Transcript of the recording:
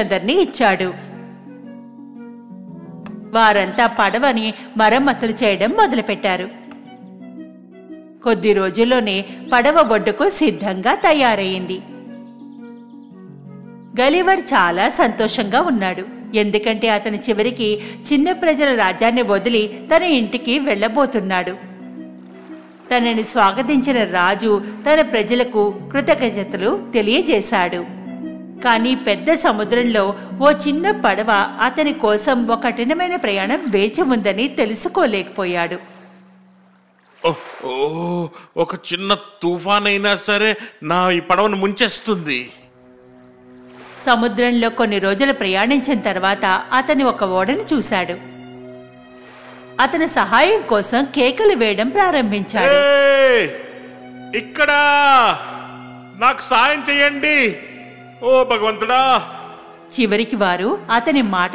అందరినీ ఇచ్చాడు. వారంతా పడవని మరమ్మతులు చేయడం మొదలుపెట్టారు. కొద్ది రోజుల్లోనే పడవ ఒడ్డుకు సిద్ధంగా తయారయింది. గలివర్ చాలా సంతోషంగా ఉన్నాడు. ఎందుకంటే అతని చివరికి చిన్న ప్రజల రాజ్యాన్ని వదిలి తన ఇంటికి వెళ్లబోతున్నాడు. తనని స్వాగతించిన రాజు తన ప్రజలకు కృతజ్ఞతలు తెలియజేశాడు. కానీ పెద్ద సముద్రంలో ఓ చిన్న పడవ అతని కోసం ఒక కఠినమైన ప్రయాణం వేచి ఉందని తెలుసుకోలేకపోయాడు. ఒక చిన్న తుఫాన్ అయినా సరే నా ఈ పడవను ముంచేస్తుంది. సముద్రంలో కొన్ని రోజులు ప్రయాణించిన తర్వాత అతను ఒక ఓడను చూశాడు. అతను సహాయం కోసం కేకలు వేయడం ప్రారంభించాడు. ఇక్కడ నాకు సాయం చెయ్యండి, ఓ భగవంతుడా. చివరికి వారు అతని మాట